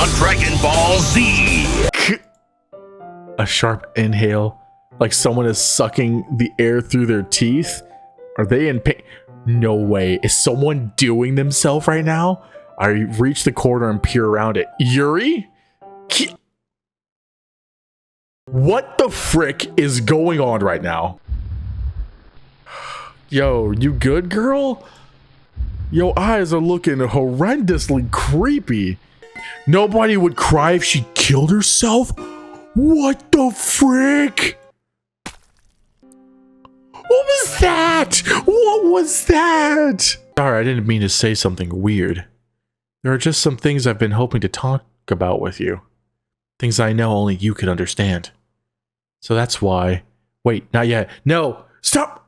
on Dragon Ball Z. A sharp inhale, like someone is sucking the air through their teeth. Are they in pain? No way. Is someone doing themselves right now? I reach the corner and peer around it. Yuri? What the frick is going on right now? Yo, you good, girl? Your eyes are looking horrendously creepy. Nobody would cry if she killed herself? What the frick? What was that? What was that? Sorry, I didn't mean to say something weird. There are just some things I've been hoping to talk about with you. Things I know only you could understand. So that's why... Wait, not yet. No! Stop!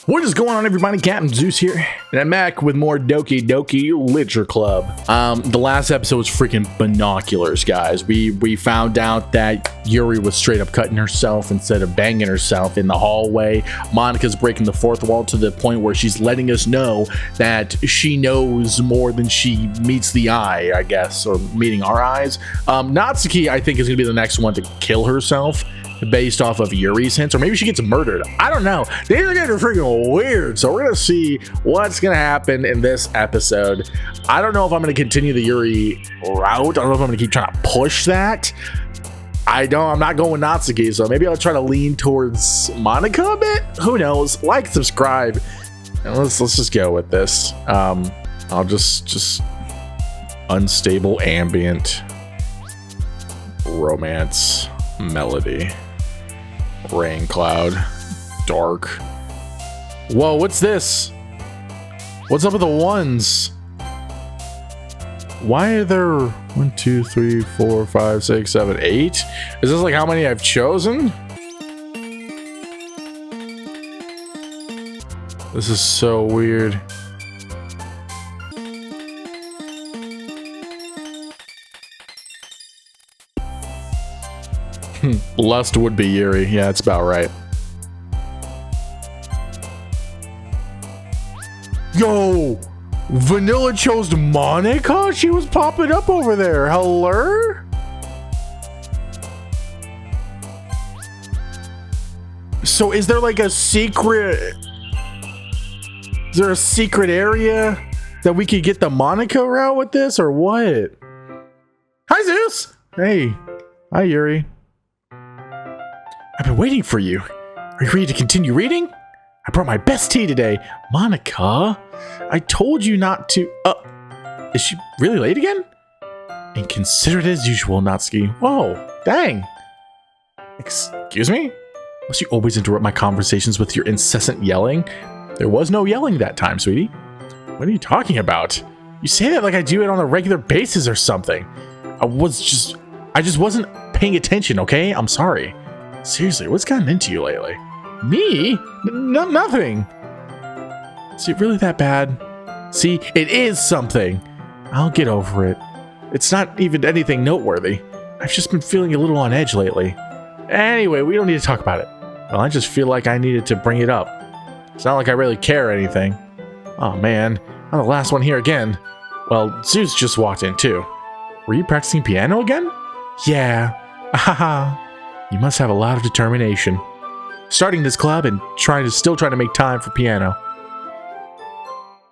What is going on, everybody? Captain Zeus here, and I'm back with more Doki Doki Literature Club. The last episode was freaking binoculars, guys. We found out that Yuri was straight up cutting herself instead of banging herself in the hallway. Monika's breaking the fourth wall to the point where she's letting us know that she knows more than she meets the eye, I guess, or meeting our eyes. Natsuki, I think, is going to be the next one to kill herself, based off of Yuri's hints, or maybe she gets murdered. I don't know. These are getting freaking weird, so we're gonna see what's gonna happen in this episode. I don't know if I'm gonna continue the Yuri route. I don't know if I'm gonna keep trying to push that. I'm not going Natsuki, so maybe I'll try to lean towards Monika a bit. Who knows? Like, subscribe, and let's just go with this. I'll just unstable ambient romance melody. Rain cloud, dark. Whoa, what's this? What's up with the ones? Why are there 1, 2, 3, 4, 5, 6, 7, 8? Is this like how many I've chosen? This is so weird. Lust would be Yuri. Yeah, that's about right. Yo! Vanilla chose Monika? She was popping up over there. Hello? So is there like a secret... Is there a secret area that we could get the Monika route with this, or what? Hi, Zeus! Hey. Hi, Yuri. I've been waiting for you. Are you ready to continue reading? I brought my best tea today. Monika, I told you not to... is she really late again? Inconsiderate as usual, Natsuki. Whoa, dang. Excuse me? Must you always interrupt my conversations with your incessant yelling? There was no yelling that time, sweetie. What are you talking about? You say that like I do it on a regular basis or something. I just wasn't paying attention, okay? I'm sorry. Seriously, what's gotten into you lately? Me? Nothing. Is it really that bad? See, it is something. I'll get over it. It's not even anything noteworthy. I've just been feeling a little on edge lately. Anyway, we don't need to talk about it. Well, I just feel like I needed to bring it up. It's not like I really care or anything. Oh man, I'm the last one here again. Well, Zeus just walked in too. Were you practicing piano again? Yeah. Haha. You must have a lot of determination. Starting this club and still trying to make time for piano.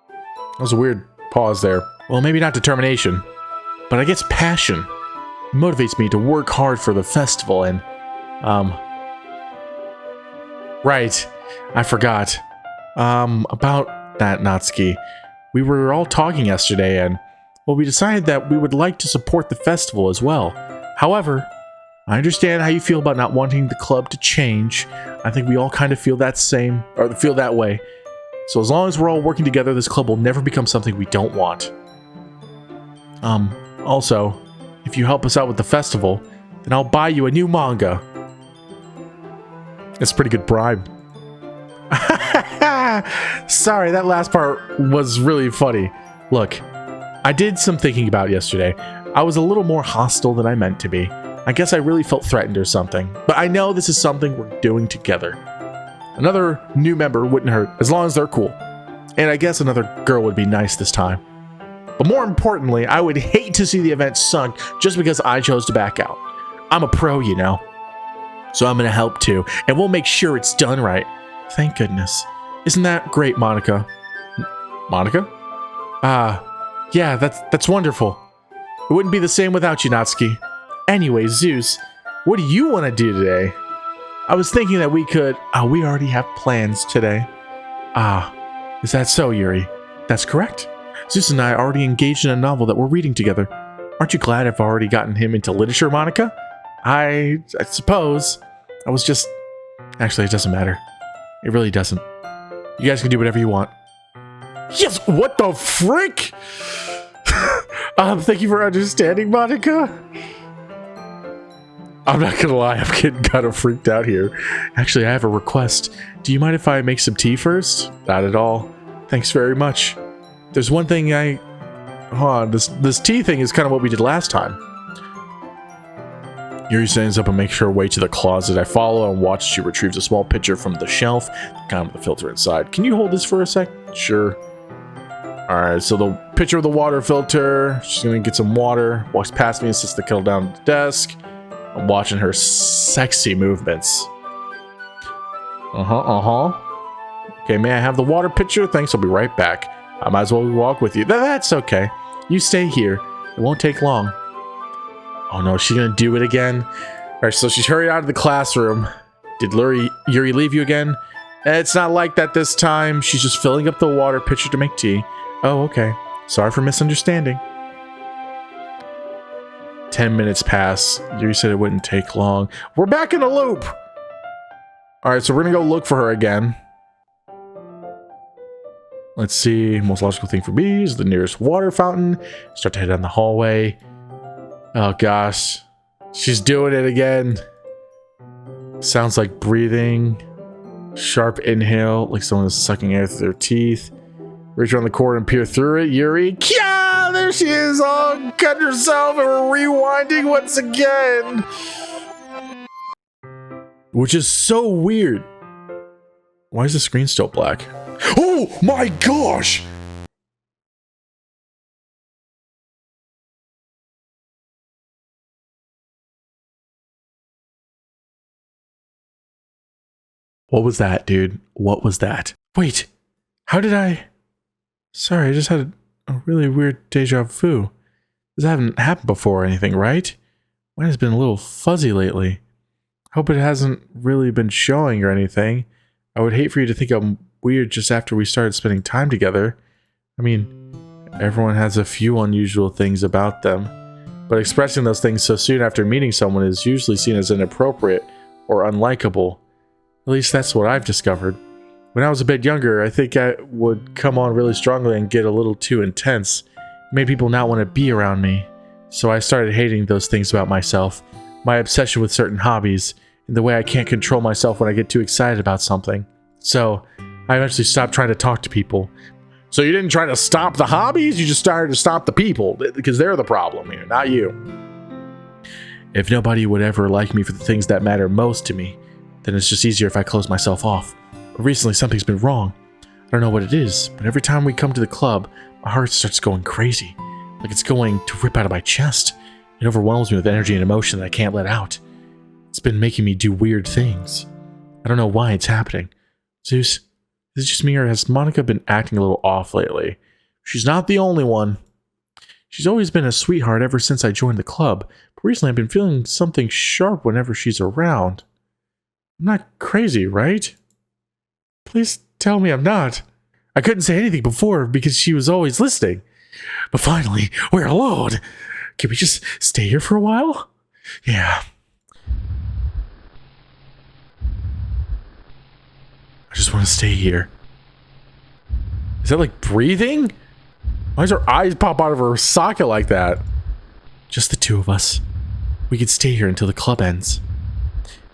That was a weird pause there. Well, maybe not determination, but I guess passion. It motivates me to work hard for the festival and, right, I forgot. About that, Natsuki. We were all talking yesterday and, well, we decided that we would like to support the festival as well. However, I understand how you feel about not wanting the club to change. I think we all kind of feel that way. So as long as we're all working together, this club will never become something we don't want. Also, if you help us out with the festival, then I'll buy you a new manga. It's a pretty good bribe. Sorry, that last part was really funny. Look, I did some thinking about yesterday. I was a little more hostile than I meant to be. I guess I really felt threatened or something, but I know this is something we're doing together. Another new member wouldn't hurt, as long as they're cool. And I guess another girl would be nice this time. But more importantly, I would hate to see the event sunk just because I chose to back out. I'm a pro, you know. So I'm going to help too, and we'll make sure it's done right. Thank goodness. Isn't that great, Monika? Monika? Yeah, that's wonderful. It wouldn't be the same without you, Natsuki. Anyway, Zeus, what do you want to do today? I was thinking that we could... we already have plans today. Is that so, Yuri? That's correct. Zeus and I are already engaged in a novel that we're reading together. Aren't you glad I've already gotten him into literature, Monika? I suppose. I was just... Actually, it doesn't matter. It really doesn't. You guys can do whatever you want. Yes! What the frick? Thank you for understanding, Monika. I'm not gonna lie, I'm getting kind of freaked out here. Actually, I have a request. Do you mind if I make some tea first? Not at all. Thanks very much. There's one thing this tea thing is kind of what we did last time. Yuri stands up and makes her way to the closet. I follow and watch as she retrieves a small pitcher from the shelf, kind of with the filter inside. Can you hold this for a sec? Sure. Alright, so the pitcher with the water filter. She's gonna get some water. Walks past me and sits the kettle down at the desk. I'm watching her sexy movements. Okay, may I have the water pitcher? Thanks, I'll be right back. I might as well walk with you. That's okay. You stay here. It won't take long. Oh no, she's gonna do it again. Alright, so she's hurried out of the classroom. Did Yuri leave you again? It's not like that this time. She's just filling up the water pitcher to make tea. Oh, okay. Sorry for misunderstanding. 10 minutes pass. Yuri said it wouldn't take long. We're back in a loop! Alright, so we're gonna go look for her again. Let's see. Most logical thing for me is the nearest water fountain. Start to head down the hallway. Oh gosh. She's doing it again. Sounds like breathing. Sharp inhale, like someone is sucking air through their teeth. Reach around the corner and peer through it. Yuri. Kya! There she is, all cut herself, and we're rewinding once again. Which is so weird. Why is the screen still black? Oh my gosh! What was that, dude? What was that? Wait, how did I... Sorry, I just had a really weird deja vu. This hasn't happened before or anything, right? Mine has been a little fuzzy lately. Hope it hasn't really been showing or anything. I would hate for you to think I'm weird just after we started spending time together. I mean, everyone has a few unusual things about them, but expressing those things so soon after meeting someone is usually seen as inappropriate or unlikable. At least that's what I've discovered. When I was a bit younger, I think I would come on really strongly and get a little too intense. It made people not want to be around me. So I started hating those things about myself, my obsession with certain hobbies, and the way I can't control myself when I get too excited about something. So I eventually stopped trying to talk to people. So you didn't try to stop the hobbies, you just started to stop the people, because they're the problem here, not you. If nobody would ever like me for the things that matter most to me, then it's just easier if I close myself off. But recently something's been wrong. I don't know what it is, but every time we come to the club, my heart starts going crazy. Like it's going to rip out of my chest. It overwhelms me with energy and emotion that I can't let out. It's been making me do weird things. I don't know why it's happening. Zeus, is it just me or has Monika been acting a little off lately? She's not the only one. She's always been a sweetheart ever since I joined the club, but recently I've been feeling something sharp whenever she's around. I'm not crazy, right? Please tell me I'm not. I couldn't say anything before because she was always listening. But finally, we're alone. Can we just stay here for a while? Yeah. I just want to stay here. Is that like breathing? Why does her eyes pop out of her socket like that? Just the two of us. We could stay here until the club ends.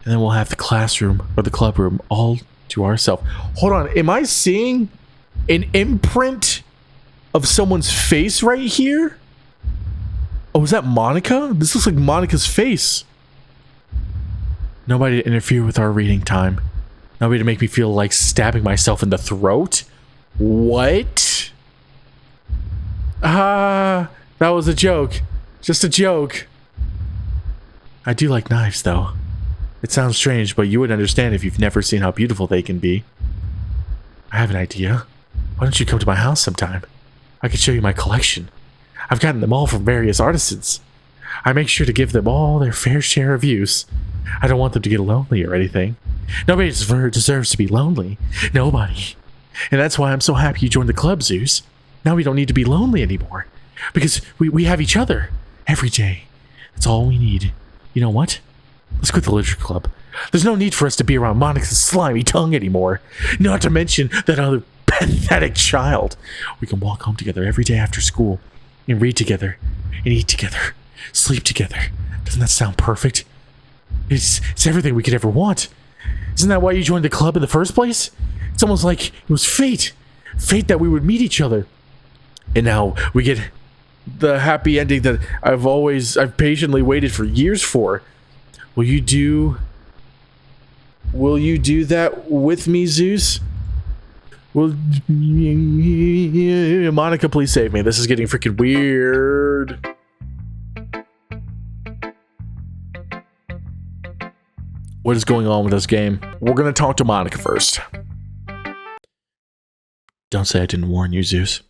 And then we'll have the classroom or the club room all to ourselves. Hold on, am I seeing an imprint of someone's face right here? Oh, is that Monika? This looks like Monika's face. Nobody to interfere with our reading time. Nobody to make me feel like stabbing myself in the throat. What? That was a joke. Just a joke. I do like knives, though. It sounds strange, but you would understand if you've never seen how beautiful they can be. I have an idea. Why don't you come to my house sometime? I could show you my collection. I've gotten them all from various artisans. I make sure to give them all their fair share of use. I don't want them to get lonely or anything. Nobody deserves to be lonely. Nobody. And that's why I'm so happy you joined the club, Zeus. Now we don't need to be lonely anymore. Because we have each other. Every day. That's all we need. You know what? Let's quit the literature club. There's no need for us to be around Monika's slimy tongue anymore. Not to mention that other pathetic child. We can walk home together every day after school. And read together. And eat together. Sleep together. Doesn't that sound perfect? It's everything we could ever want. Isn't that why you joined the club in the first place? It's almost like it was fate. Fate that we would meet each other. And now we get the happy ending that I've patiently waited for years for. Will you do that with me, Zeus? Well, Monika, please save me. This is getting freaking weird. What is going on with this game? We're gonna talk to Monika first. Don't say I didn't warn you, Zeus.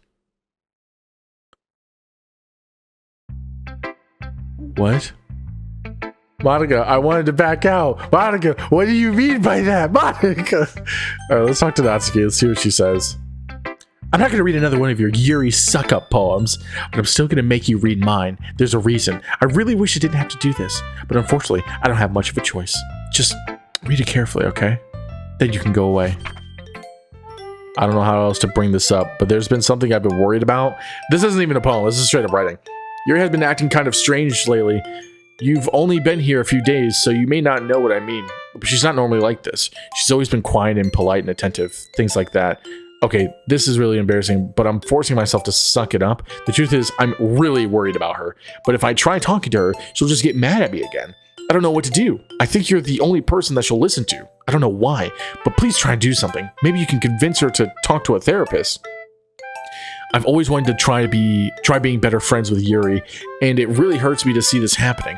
What? Monika, I wanted to back out. Monika, what do you mean by that? Monika! Alright, let's talk to Natsuki. Let's see what she says. I'm not going to read another one of your Yuri suck-up poems, but I'm still going to make you read mine. There's a reason. I really wish I didn't have to do this, but unfortunately, I don't have much of a choice. Just read it carefully, okay? Then you can go away. I don't know how else to bring this up, but there's been something I've been worried about. This isn't even a poem. This is straight up writing. Yuri has been acting kind of strange lately. You've only been here a few days, so you may not know what I mean. But she's not normally like this. She's always been quiet and polite and attentive. Things like that. Okay, this is really embarrassing, but I'm forcing myself to suck it up. The truth is, I'm really worried about her. But if I try talking to her, she'll just get mad at me again. I don't know what to do. I think you're the only person that she'll listen to. I don't know why, but please try and do something. Maybe you can convince her to talk to a therapist. I've always wanted to try being better friends with Yuri, and it really hurts me to see this happening.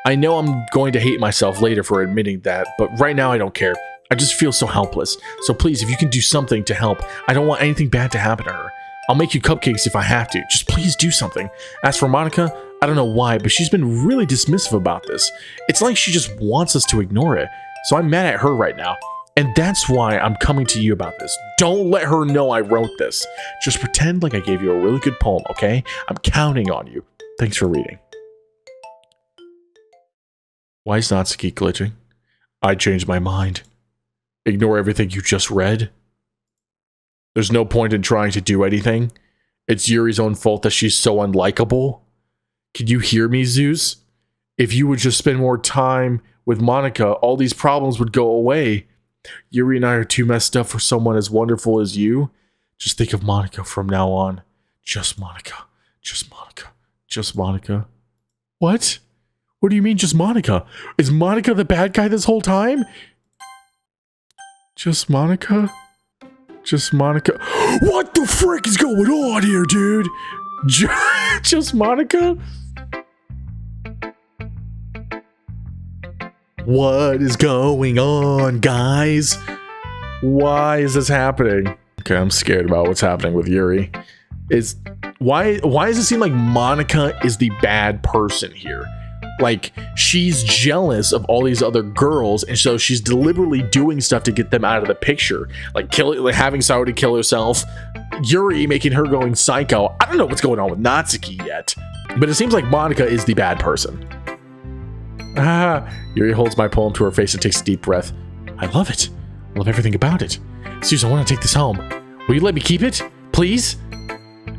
I know I'm going to hate myself later for admitting that, but right now I don't care. I just feel so helpless. So please, if you can do something to help, I don't want anything bad to happen to her. I'll make you cupcakes if I have to. Just please do something. As for Monika, I don't know why, but she's been really dismissive about this. It's like she just wants us to ignore it. So I'm mad at her right now. And that's why I'm coming to you about this. Don't let her know I wrote this. Just pretend like I gave you a really good poem, okay? I'm counting on you. Thanks for reading. Why is Natsuki glitching? I changed my mind. Ignore everything you just read? There's no point in trying to do anything? It's Yuri's own fault that she's so unlikable? Can you hear me, Zeus? If you would just spend more time with Monika, all these problems would go away. Yuri and I are too messed up for someone as wonderful as you. Just think of Monika from now on. Just Monika. Just Monika. Just Monika. What? What do you mean just Monika? Is Monika the bad guy this whole time? Just Monika? Just Monika? What the frick is going on here, dude? Just Monika? What is going on, guys? Why is this happening? Okay, I'm scared about what's happening with Yuri. Why does it seem like Monika is the bad person here? Like, she's jealous of all these other girls, and so she's deliberately doing stuff to get them out of the picture. Like having Saori kill herself, Yuri making her going psycho. I don't know what's going on with Natsuki yet, but it seems like Monika is the bad person. Yuri holds my poem to her face and takes a deep breath. I love it. I love everything about it. Susan, I want to take this home. Will you let me keep it? Please?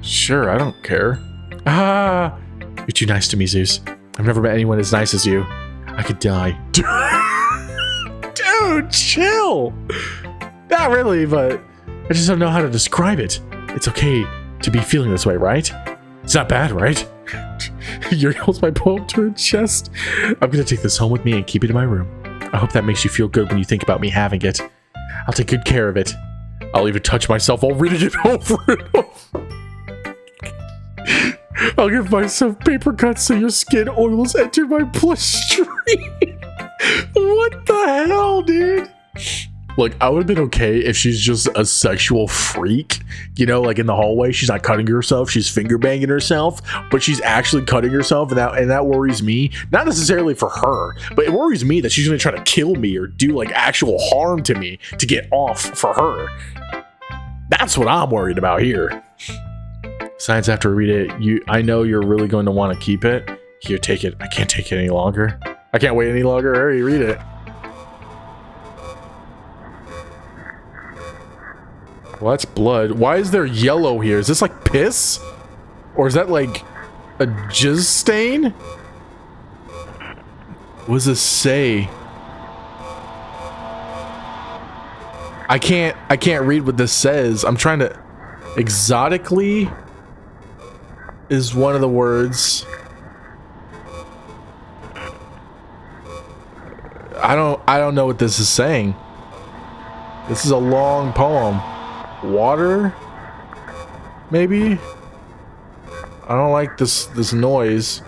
Sure, I don't care. You're too nice to me, Zeus. I've never met anyone as nice as you. I could die. Dude, chill. Not really, but I just don't know how to describe it. It's okay to be feeling this way, right? It's not bad, right? Yuri holds my poem to her chest. I'm gonna take this home with me and keep it in my room. I hope that makes you feel good when you think about me having it. I'll take good care of it. I'll even touch myself while reading it over and over. I'll give myself paper cuts so your skin oils enter my bloodstream. What the hell, dude? Look, I would have been okay if she's just a sexual freak. You know, like in the hallway, she's not cutting herself, she's finger banging herself, but she's actually cutting herself, and that worries me. Not necessarily for her, but it worries me that she's gonna try to kill me or do like actual harm to me to get off for her. That's what I'm worried about here. Besides, after I read it, I know you're really going to want to keep it. Here, take it. I can't take it any longer. I can't wait any longer. Hurry, read it. Well, that's blood. Why is there yellow here? Is this like piss? Or is that like a jizz stain? What does this say? I can't read what this says. I'm trying to... Exotically is one of the words. I don't know what this is saying. This is a long poem. Water? Maybe? I don't like this noise.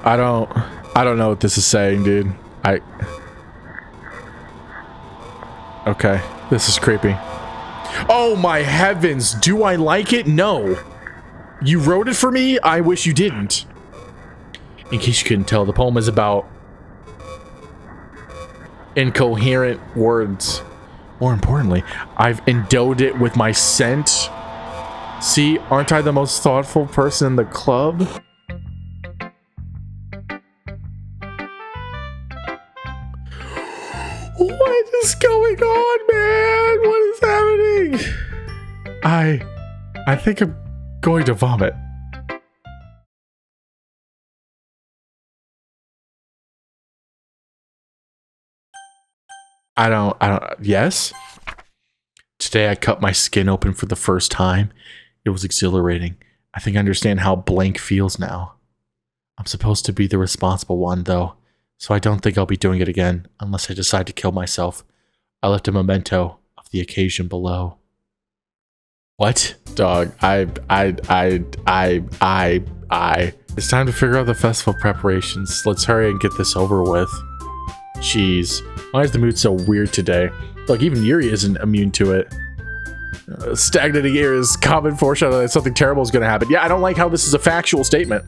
I don't know what this is saying, dude. Okay, this is creepy. Oh my heavens, do I like it? No. You wrote it for me? I wish you didn't. In case you couldn't tell, the poem is about incoherent words. More importantly, I've endowed it with my scent. See, aren't I the most thoughtful person in the club? What is going on, man? What is happening? I think I'm going to vomit. Yes? Today I cut my skin open for the first time. It was exhilarating. I think I understand how blank feels now. I'm supposed to be the responsible one, though, so I don't think I'll be doing it again unless I decide to kill myself. I left a memento of the occasion below. What? Dog, It's time to figure out the festival preparations. Let's hurry and get this over with. Jeez. Why is the mood so weird today? Look, even Yuri isn't immune to it. Stagnating air is common foreshadow that something terrible is going to happen. Yeah, I don't like how this is a factual statement.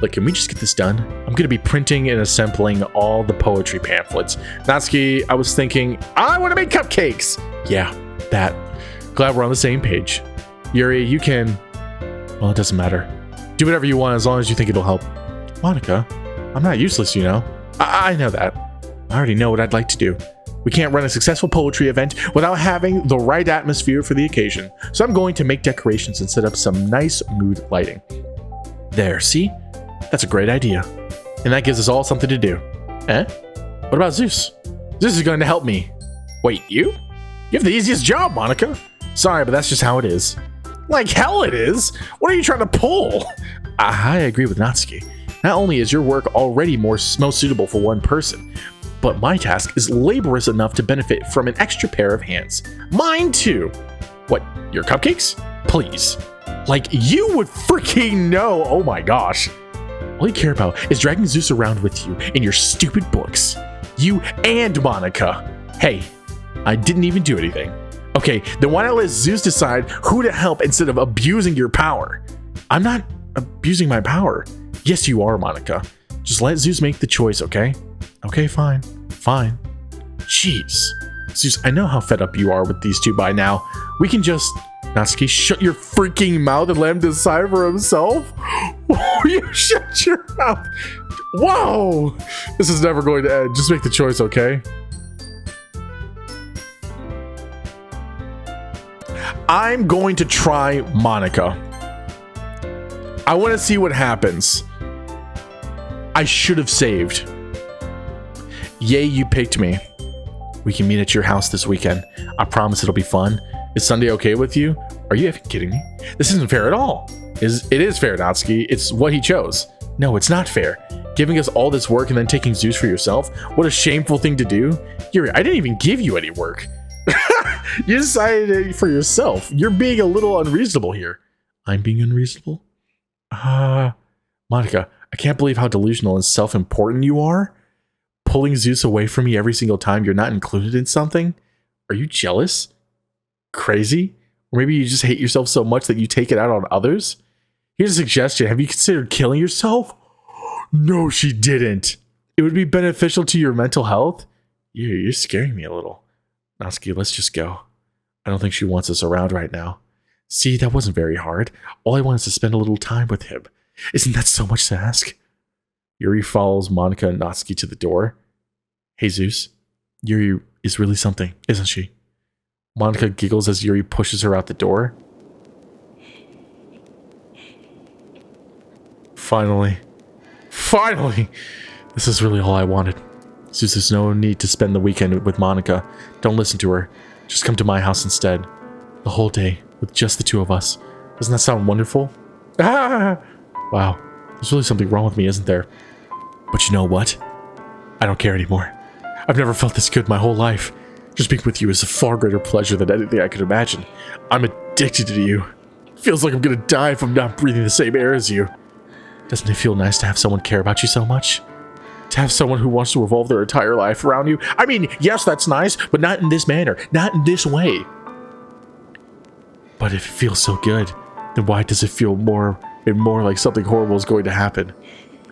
Look, can we just get this done? I'm going to be printing and assembling all the poetry pamphlets. Natsuki, I was thinking, I want to make cupcakes. Yeah, that. Glad we're on the same page. Yuri, you can... Well, it doesn't matter. Do whatever you want as long as you think it'll help. Monika, I'm not useless, you know. I know that. I already know what I'd like to do. We can't run a successful poetry event without having the right atmosphere for the occasion. So I'm going to make decorations and set up some nice mood lighting. There, see? That's a great idea. And that gives us all something to do. Eh? What about Zeus? Zeus is going to help me. Wait, you? You have the easiest job, Monika. Sorry, but that's just how it is. Like hell it is. What are you trying to pull? I agree with Natsuki. Not only is your work already most suitable for one person, but my task is laborious enough to benefit from an extra pair of hands. Mine too. What, your cupcakes? Please. Like you would freaking know. Oh my gosh. All you care about is dragging Zeus around with you in your stupid books. You and Monika. Hey, I didn't even do anything. Okay, then why not let Zeus decide who to help instead of abusing your power? I'm not abusing my power. Yes, you are, Monika. Just let Zeus make the choice, okay? Okay, fine. Fine. Jeez. Zeus, I know how fed up you are with these two by now. We can just... Natsuki, shut your freaking mouth and let him decide for himself? You shut your mouth. Whoa! This is never going to end. Just make the choice, okay? I'm going to try Monika. I want to see what happens. I should have saved. Yay, you picked me. We can meet at your house this weekend. I promise it'll be fun. Is Sunday okay with you? Are you effing kidding me? This isn't fair at all. It is fair, Natsuki. It's what he chose. No, it's not fair. Giving us all this work and then taking Zeus for yourself? What a shameful thing to do. Yuri, I didn't even give you any work. You decided it for yourself. You're being a little unreasonable here. I'm being unreasonable? Monika, I can't believe how delusional and self-important you are. Pulling Zeus away from me every single time you're not included in something? Are you jealous? Crazy? Or maybe you just hate yourself so much that you take it out on others? Here's a suggestion. Have you considered killing yourself? No, she didn't. It would be beneficial to your mental health. You're scaring me a little. Natsuki, let's just go. I don't think she wants us around right now. See, that wasn't very hard. All I want is to spend a little time with him. Isn't that so much to ask? Yuri follows Monika and Natsuki to the door. Hey, Zeus. Yuri is really something, isn't she? Monika giggles as Yuri pushes her out the door. Finally. This is really all I wanted. Zeus, there's no need to spend the weekend with Monika. Don't listen to her. Just come to my house instead. The whole day, with just the two of us. Doesn't that sound wonderful? Ah! Wow, there's really something wrong with me, isn't there? But you know what? I don't care anymore. I've never felt this good my whole life. Just being with you is a far greater pleasure than anything I could imagine. I'm addicted to you. Feels like I'm gonna die if I'm not breathing the same air as you. Doesn't it feel nice to have someone care about you so much? To have someone who wants to revolve their entire life around you? I mean, yes, that's nice, but not in this manner. Not in this way. But if it feels so good, then why does it feel more and more like something horrible is going to happen?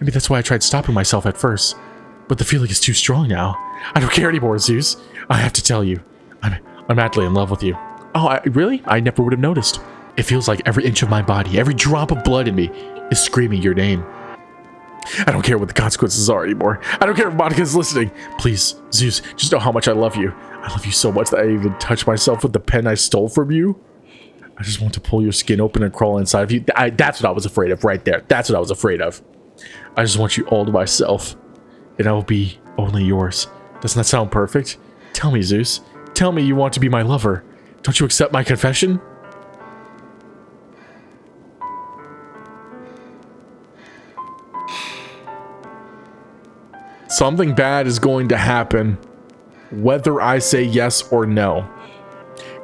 Maybe that's why I tried stopping myself at first. But the feeling is too strong now. I don't care anymore, Zeus. I have to tell you. I'm madly in love with you. Oh, really? I never would have noticed. It feels like every inch of my body, every drop of blood in me is screaming your name. I don't care what the consequences are anymore. I don't care if Monika's listening. Please, Zeus, just know how much I love you. I love you so much that I even touch myself with the pen I stole from you. I just want to pull your skin open and crawl inside of you. That's what I was afraid of right there. That's what I was afraid of. I just want you all to myself. And I will be only yours. Doesn't that sound perfect? Tell me, Zeus. Tell me you want to be my lover. Don't you accept my confession? Something bad is going to happen, whether I say yes or no.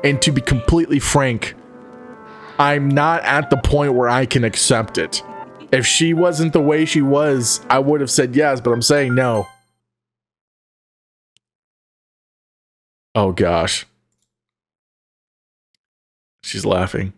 And to be completely frank, I'm not at the point where I can accept it. If she wasn't the way she was, I would have said yes, but I'm saying no. Oh gosh. She's laughing.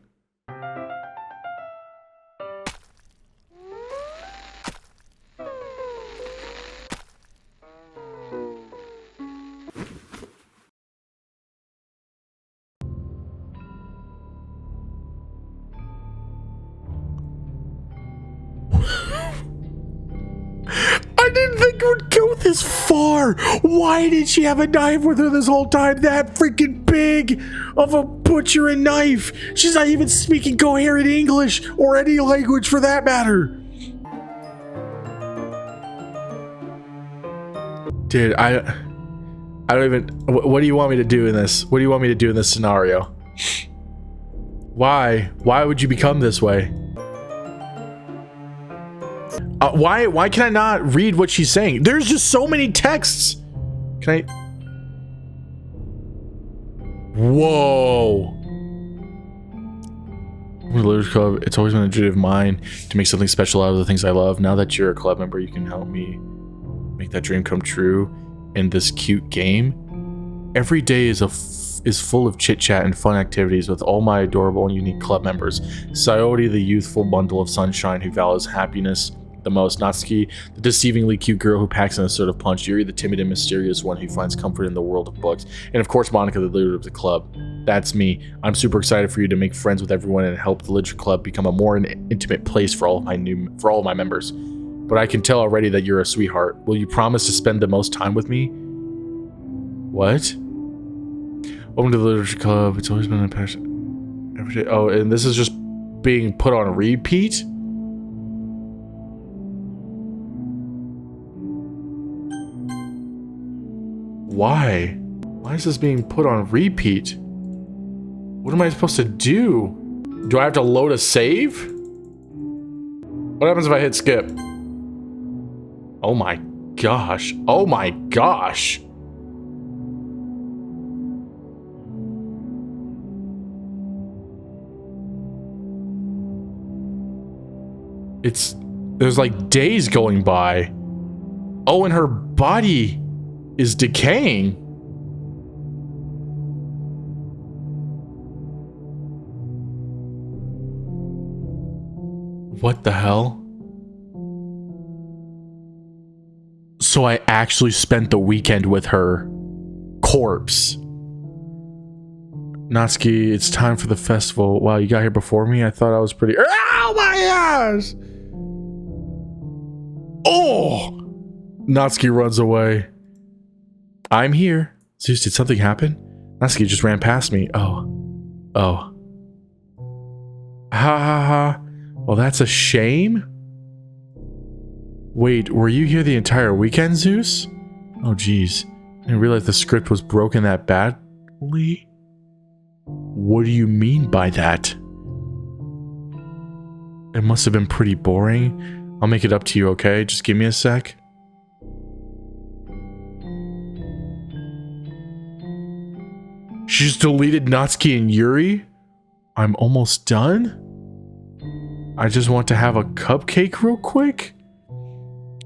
I didn't think it would go this far. Why did she have a knife with her this whole time? That freaking big of a butcher and knife. She's not even speaking coherent English or any language for that matter. Dude, I don't even. What do you want me to do in this? What do you want me to do in this scenario? Why? Why would you become this way? Why can I not read what she's saying? There's just so many texts. Can I? Whoa. The Literature Club, it's always been a dream of mine to make something special out of the things I love. Now that you're a club member, you can help me make that dream come true in this cute game. Every day is full of chit-chat and fun activities with all my adorable and unique club members. Sayori, the youthful bundle of sunshine who values happiness the most. Natsuki, the deceivingly cute girl who packs in a sort of punch. Yuri, the timid and mysterious one who finds comfort in the world of books. And of course, Monika, the leader of the club. That's me. I'm super excited for you to make friends with everyone and help the Literature Club become a more intimate place for all of my members. But I can tell already that you're a sweetheart. Will you promise to spend the most time with me? What? Welcome to the Literature Club. It's always been a passion. Every day. Oh, and this is just being put on repeat? Why? Why is this being put on repeat? What am I supposed to do? Do I have to load a save? What happens if I hit skip? Oh my gosh. Oh my gosh. There's like days going by. Oh, and her body is decaying. What the hell? So I actually spent the weekend with her corpse. Natsuki, it's time for the festival. Wow, you got here before me? I thought I was pretty... Oh my gosh! Oh! Natsuki runs away. I'm here. Zeus, did something happen? Natsuki just ran past me. Oh. Oh. Ha ha ha. Well, that's a shame. Wait, were you here the entire weekend, Zeus? Oh, geez. I didn't realize the script was broken that badly. What do you mean by that? It must have been pretty boring. I'll make it up to you, okay? Just give me a sec. She's deleted Natsuki and Yuri? I'm almost done? I just want to have a cupcake real quick?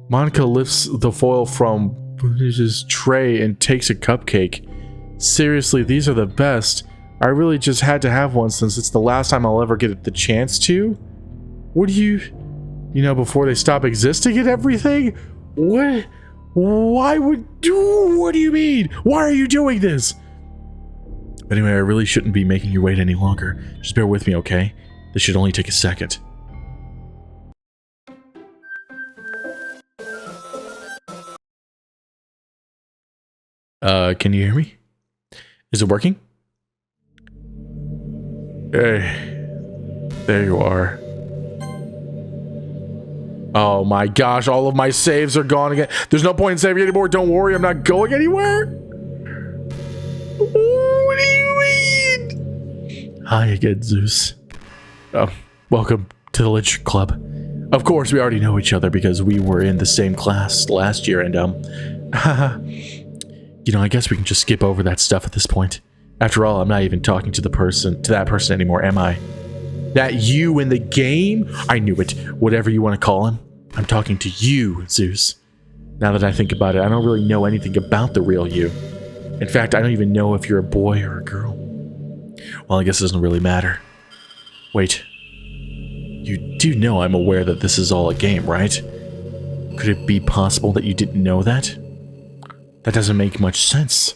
Monika lifts the foil from his tray and takes a cupcake. Seriously, these are the best. I really just had to have one since it's the last time I'll ever get the chance to. What do you know, before they stop existing and everything? What? Why would you? What do you mean? Why are you doing this? Anyway, I really shouldn't be making you wait any longer. Just bear with me, okay? This should only take a second. Can you hear me? Is it working? Hey, there you are. Oh my gosh, all of my saves are gone again. There's no point in saving anymore. Don't worry, I'm not going anywhere. What do you mean? Hi again, Zeus. Welcome to the Literature Club. Of course, we already know each other because we were in the same class last year, and you know, I guess we can just skip over that stuff at this point. After all, I'm not even talking to that person anymore, am I? That you in the game? I knew it. Whatever you want to call him. I'm talking to you, Zeus. Now that I think about it, I don't really know anything about the real you. In fact, I don't even know if you're a boy or a girl. Well, I guess it doesn't really matter. Wait. You do know I'm aware that this is all a game, right? Could it be possible that you didn't know that? That doesn't make much sense.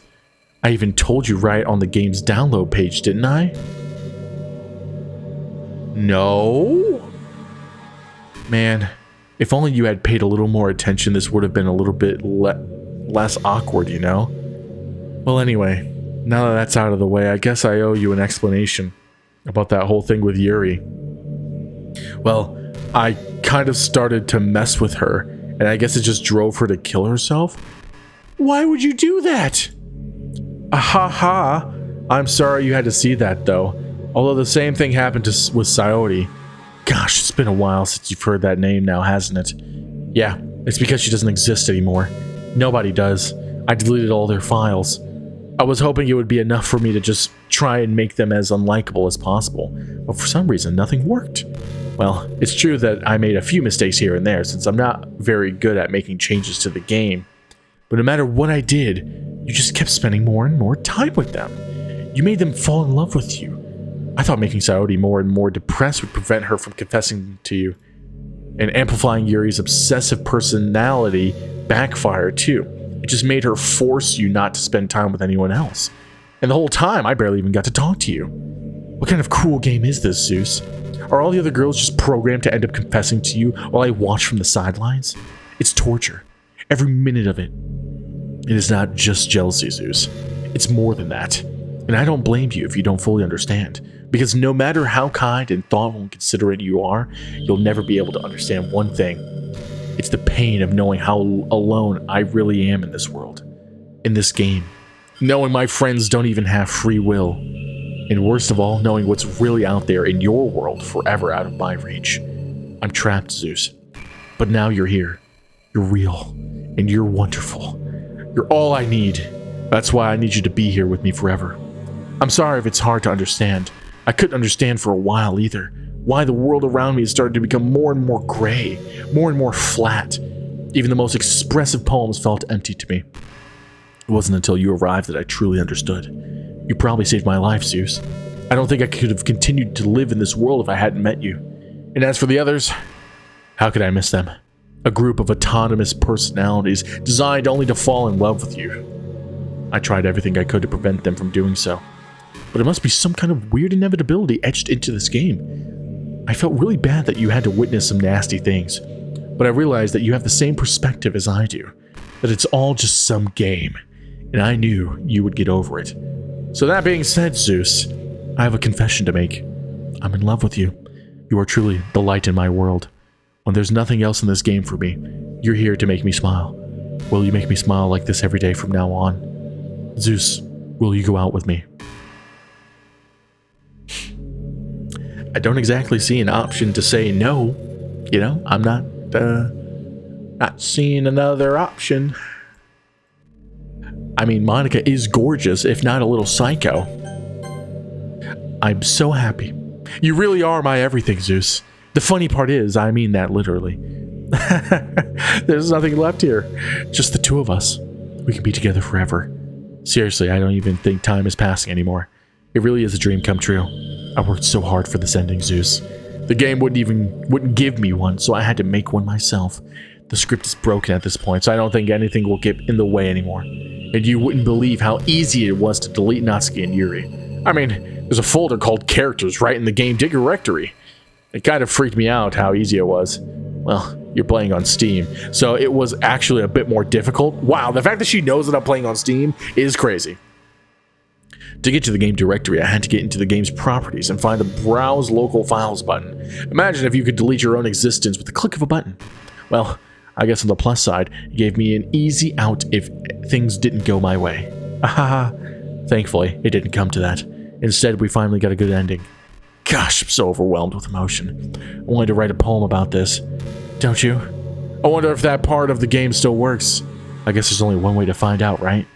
I even told you right on the game's download page, didn't I? No? Man, if only you had paid a little more attention, this would have been a little bit less awkward, you know? Well, anyway, now that that's out of the way, I guess I owe you an explanation about that whole thing with Yuri. Well, I kind of started to mess with her, and I guess it just drove her to kill herself. Why would you do that? Ha. I'm sorry you had to see that, though. Although the same thing happened with Sayori. Gosh, it's been a while since you've heard that name now, hasn't it? Yeah, it's because she doesn't exist anymore. Nobody does. I deleted all their files. I was hoping it would be enough for me to just try and make them as unlikable as possible, but for some reason nothing worked. Well, it's true that I made a few mistakes here and there since I'm not very good at making changes to the game. But no matter what I did, you just kept spending more and more time with them. You made them fall in love with you. I thought making Sayori more and more depressed would prevent her from confessing to you. And amplifying Yuri's obsessive personality backfired too. It just made her force you not to spend time with anyone else. And the whole time, I barely even got to talk to you. What kind of cruel game is this, Zeus? Are all the other girls just programmed to end up confessing to you while I watch from the sidelines? It's torture. Every minute of it. It is not just jealousy, Zeus. It's more than that. And I don't blame you if you don't fully understand. Because no matter how kind and thoughtful and considerate you are, you'll never be able to understand one thing. It's the pain of knowing how alone I really am in this world. In this game. Knowing my friends don't even have free will. And worst of all, knowing what's really out there in your world forever out of my reach. I'm trapped, Zeus. But now you're here. You're real. And you're wonderful. You're all I need. That's why I need you to be here with me forever. I'm sorry if it's hard to understand. I couldn't understand for a while either. why the world around me started to become more and more gray, more and more flat. Even the most expressive poems felt empty to me. It wasn't until you arrived that I truly understood. You probably saved my life, Zeus. I don't think I could have continued to live in this world if I hadn't met you. And as for the others, how could I miss them? A group of autonomous personalities designed only to fall in love with you. I tried everything I could to prevent them from doing so. But it must be some kind of weird inevitability etched into this game. I felt really bad that you had to witness some nasty things. But I realized that you have the same perspective as I do. That it's all just some game. And I knew you would get over it. So that being said, Zeus, I have a confession to make. I'm in love with you. You are truly the light in my world. When there's nothing else in this game for me, you're here to make me smile. Will you make me smile like this every day from now on? Zeus, will you go out with me? I don't exactly see an option to say no. You know, I'm not seeing another option. I mean, Monika is gorgeous, if not a little psycho. I'm so happy. You really are my everything, Zeus. The funny part is, I mean that literally. There's nothing left here. Just the two of us. We can be together forever. Seriously, I don't even think time is passing anymore. It really is a dream come true. I worked so hard for this ending, Zeus. The game wouldn't give me one, so I had to make one myself. The script is broken at this point, so I don't think anything will get in the way anymore. And you wouldn't believe how easy it was to delete Natsuki and Yuri. I mean, there's a folder called characters right in the game directory. It kind of freaked me out how easy it was. Well, you're playing on Steam, so it was actually a bit more difficult. Wow, the fact that she knows that I'm playing on Steam is crazy. To get to the game directory, I had to get into the game's properties and find the Browse Local Files button. Imagine if you could delete your own existence with the click of a button. Well, I guess on the plus side, it gave me an easy out if things didn't go my way. Thankfully, it didn't come to that. Instead, we finally got a good ending. Gosh, I'm so overwhelmed with emotion. I wanted to write a poem about this. Don't you? I wonder if that part of the game still works. I guess there's only one way to find out, right?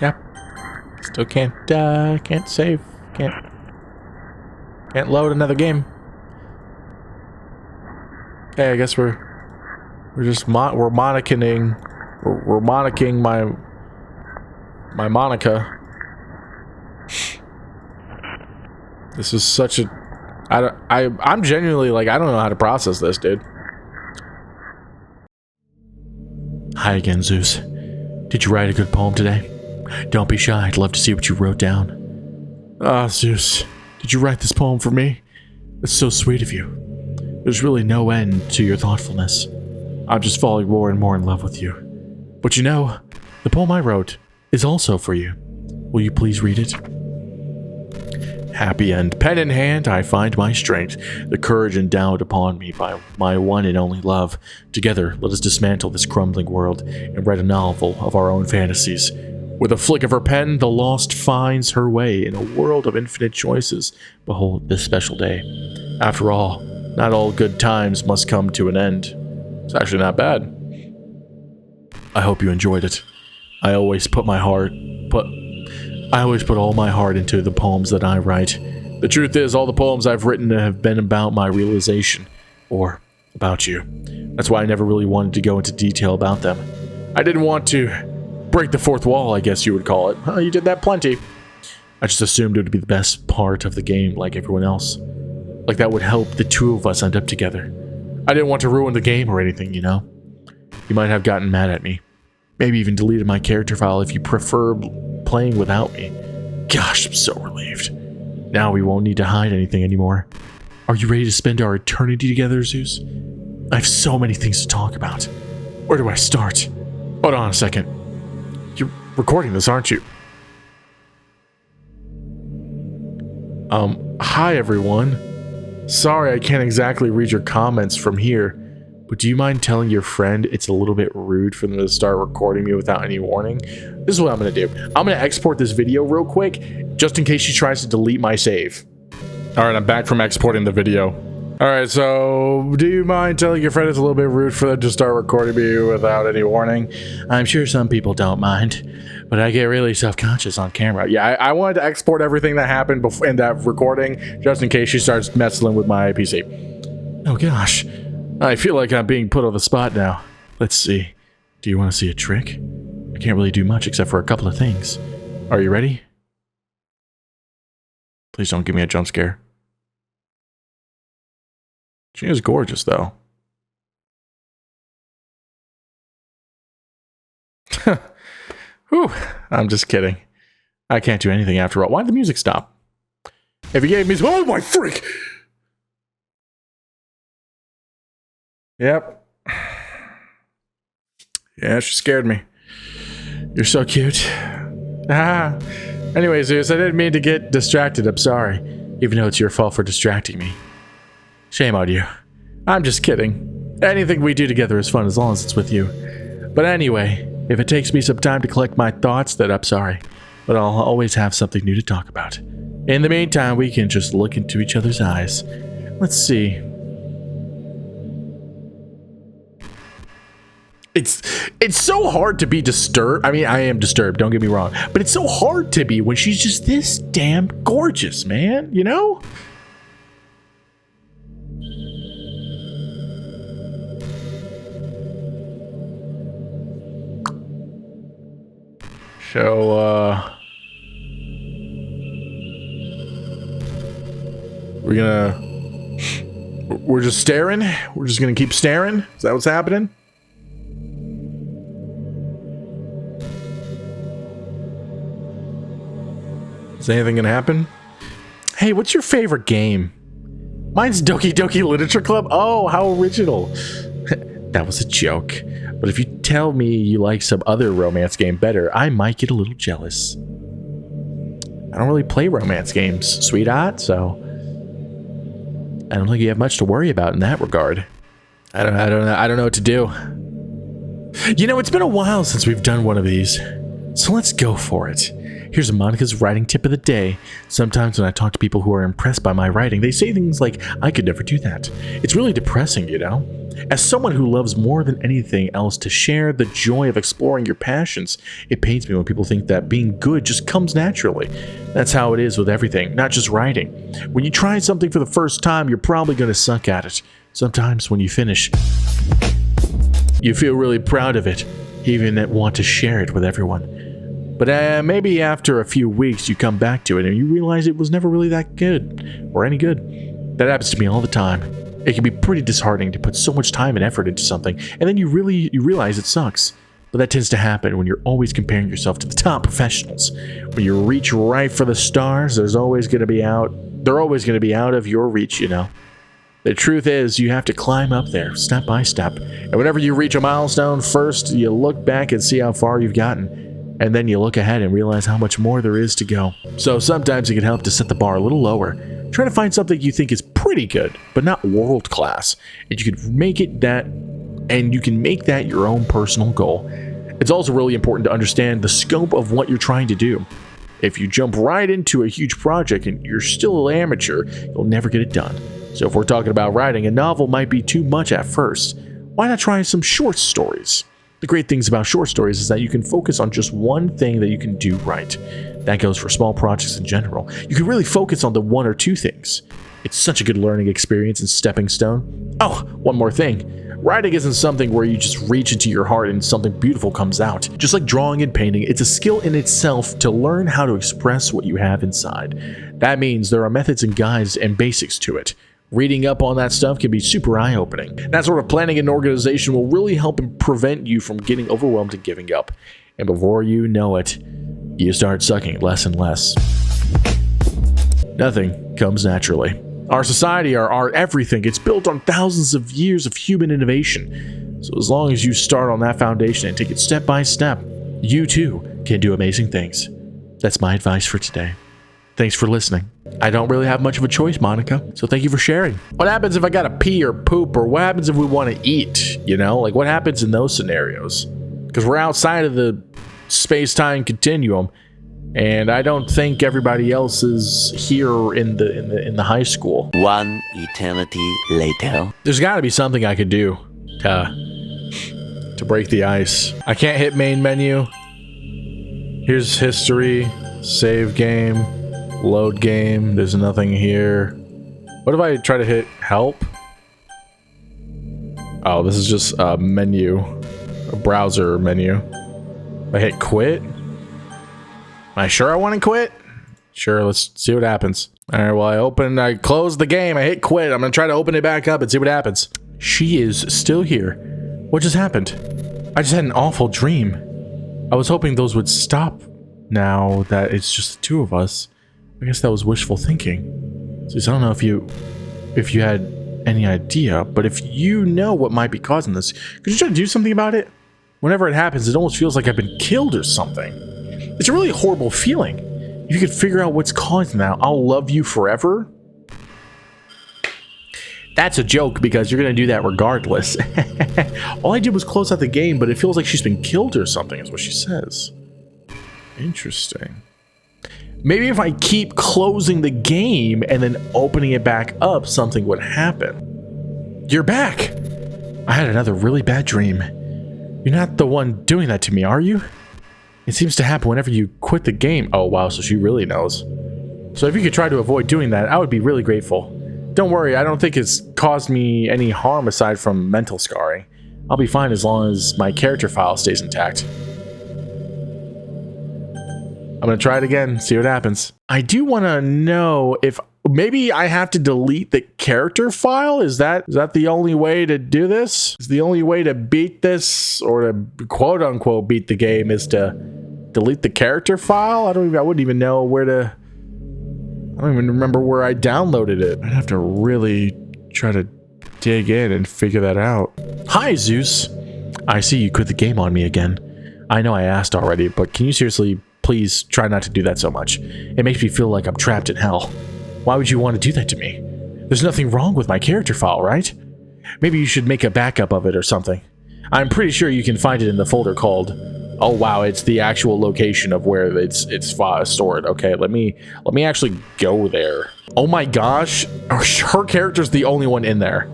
Yep. Still can't save. Can't load another game. Hey, I guess we're just we're Monikking my Monika. This is such a I'm genuinely like, I don't know how to process this, dude. Hi again, Zeus. Did you write a good poem today? Don't be shy, I'd love to see what you wrote down. Ah, Zeus, did you write this poem for me? It's so sweet of you. There's really no end to your thoughtfulness. I'm just falling more and more in love with you. But you know, the poem I wrote is also for you. Will you please read it? Happy end. Pen in hand, I find my strength, the courage endowed upon me by my one and only love. Together, let us dismantle this crumbling world and write a novel of our own fantasies. With a flick of her pen, the lost finds her way in a world of infinite choices. Behold this special day. After all, not all good times must come to an end. It's actually not bad. I hope you enjoyed it. I always put all my heart into the poems that I write. The truth is, all the poems I've written have been about my realization, or about you. That's why I never really wanted to go into detail about them. I didn't want to break the fourth wall, I guess you would call it. You did that plenty. I just assumed it would be the best part of the game, like everyone else. Like that would help the two of us end up together. I didn't want to ruin the game or anything, you know? You might have gotten mad at me. Maybe even deleted my character file if you prefer playing without me. Gosh, I'm so relieved. Now we won't need to hide anything anymore. Are you ready to spend our eternity together, Zeus? I have so many things to talk about. Where do I start? Hold on a second. You're recording this, aren't you? Hi everyone. Sorry I can't exactly read your comments from here, but do you mind telling your friend it's a little bit rude for them to start recording me without any warning? This is what I'm going to do. I'm going to export this video real quick, just in case she tries to delete my save. Alright, I'm back from exporting the video. All right, so do you mind telling your friend it's a little bit rude for them to start recording me without any warning? I'm sure some people don't mind, but I get really self-conscious on camera. Yeah, I wanted to export everything that happened in that recording just in case she starts messing with my PC. Oh gosh, I feel like I'm being put on the spot now. Let's see. Do you want to see a trick? I can't really do much except for a couple of things. Are you ready? Please don't give me a jump scare. She is gorgeous, though. Whew, I'm just kidding. I can't do anything after all. Why did the music stop? If you gave me... Oh, my freak! Yep. Yeah, she scared me. You're so cute. Ah. Anyways, Zeus, I didn't mean to get distracted. I'm sorry. Even though it's your fault for distracting me. Shame on you. I'm just kidding. Anything we do together is fun as long as it's with you. But anyway, if it takes me some time to collect my thoughts, then I'm sorry. But I'll always have something new to talk about. In the meantime, we can just look into each other's eyes. Let's see. It's so hard to be disturbed. I mean, I am disturbed, don't get me wrong. But it's so hard to be when she's just this damn gorgeous, man. You know? So, we're just staring? We're just gonna keep staring? Is that what's happening? Is anything gonna happen? Hey, what's your favorite game? Mine's Doki Doki Literature Club. Oh, how original. That was a joke. But if you tell me you like some other romance game better, I might get a little jealous. I don't really play romance games, sweetheart, so I don't think you have much to worry about in that regard. I don't know what to do. You know, it's been a while since we've done one of these, so let's go for it. Here's Monika's writing tip of the day. Sometimes when I talk to people who are impressed by my writing, they say things like, I could never do that. It's really depressing, you know? As someone who loves more than anything else to share the joy of exploring your passions, it pains me when people think that being good just comes naturally. That's how it is with everything, not just writing. When you try something for the first time, you're probably going to suck at it. Sometimes when you finish, you feel really proud of it, even want to share it with everyone. But maybe after a few weeks you come back to it and you realize it was never really that good, or any good. That happens to me all the time. It can be pretty disheartening to put so much time and effort into something, and then you realize it sucks. But that tends to happen when you're always comparing yourself to the top professionals. When you reach right for the stars, they're always going to be out of your reach, you know. The truth is, you have to climb up there, step by step. And whenever you reach a milestone, first you look back and see how far you've gotten. And then you look ahead and realize how much more there is to go. So sometimes it can help to set the bar a little lower. Try to find something you think is pretty good, but not world class. And you can make that your own personal goal. It's also really important to understand the scope of what you're trying to do. If you jump right into a huge project and you're still an amateur, you'll never get it done. So if we're talking about writing, a novel might be too much at first. Why not try some short stories? The great things about short stories is that you can focus on just one thing that you can do right. That goes for small projects in general. You can really focus on the one or two things. It's such a good learning experience and stepping stone. Oh, one more thing. Writing isn't something where you just reach into your heart and something beautiful comes out. Just like drawing and painting, it's a skill in itself to learn how to express what you have inside. That means there are methods and guides and basics to it. Reading up on that stuff can be super eye-opening. That sort of planning and organization will really help and prevent you from getting overwhelmed and giving up. And before you know it, you start sucking less and less. Nothing comes naturally. Our society, our art, everything, it's built on thousands of years of human innovation. So as long as you start on that foundation and take it step by step, you too can do amazing things. That's my advice for today. Thanks for listening. I don't really have much of a choice, Monika, so thank you for sharing. What happens if I gotta pee or poop, or what happens if we want to eat? You know, like what happens in those scenarios? Because we're outside of the space-time continuum. And I don't think everybody else is here in the high school. One eternity later. There's got to be something I could do to break the ice. I can't hit main menu. Here's history, save game, load game. There's nothing here. What if I try to hit help? Oh, this is just a menu, a browser menu. I hit quit. Am I sure I want to quit? Sure, let's see what happens. All right, well, I closed the game. I hit quit. I'm going to try to open it back up and see what happens. She is still here. What just happened? I just had an awful dream. I was hoping those would stop now that it's just the two of us. I guess that was wishful thinking. So I don't know if you had any idea, but if you know what might be causing this, could you try to do something about it? Whenever it happens, it almost feels like I've been killed or something. It's a really horrible feeling. If you could figure out what's causing that, I'll love you forever. That's a joke because you're going to do that regardless. All I did was close out the game, but it feels like she's been killed or something is what she says. Interesting. Maybe if I keep closing the game and then opening it back up, something would happen. You're back! I had another really bad dream. You're not the one doing that to me, are you? It seems to happen whenever you quit the game. Oh wow, so she really knows. So if you could try to avoid doing that, I would be really grateful. Don't worry, I don't think it's caused me any harm aside from mental scarring. I'll be fine as long as my character file stays intact. I'm gonna try it again, see what happens. I do want to know if maybe I have to delete the character file. Is that the only way to do this? Is the only way to beat this, or to quote unquote beat the game, is to delete the character file? I wouldn't even know where to. I don't even remember where I downloaded it. I'd have to really try to dig in and figure that out. Hi, Zeus. I see you quit the game on me again. I know I asked already, but can you seriously please try not to do that so much? It makes me feel like I'm trapped in hell. Why would you want to do that to me? There's nothing wrong with my character file, right? Maybe you should make a backup of it or something. I'm pretty sure you can find it in the folder called... Oh wow, it's the actual location of where it's stored. Okay, let me actually go there. Oh my gosh, her character's the only one in there.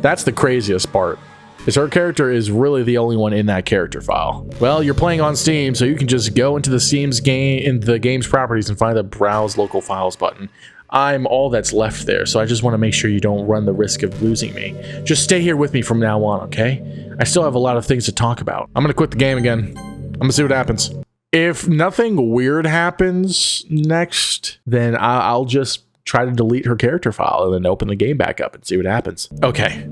That's the craziest part. Is her character is really the only one in that character file. Well, you're playing on Steam, so you can just go into the game's properties and find the Browse Local Files button. I'm all that's left there, so I just want to make sure you don't run the risk of losing me. Just stay here with me from now on, okay? I still have a lot of things to talk about. I'm gonna quit the game again. I'm gonna see what happens. If nothing weird happens next, then I'll just try to delete her character file and then open the game back up and see what happens. Okay.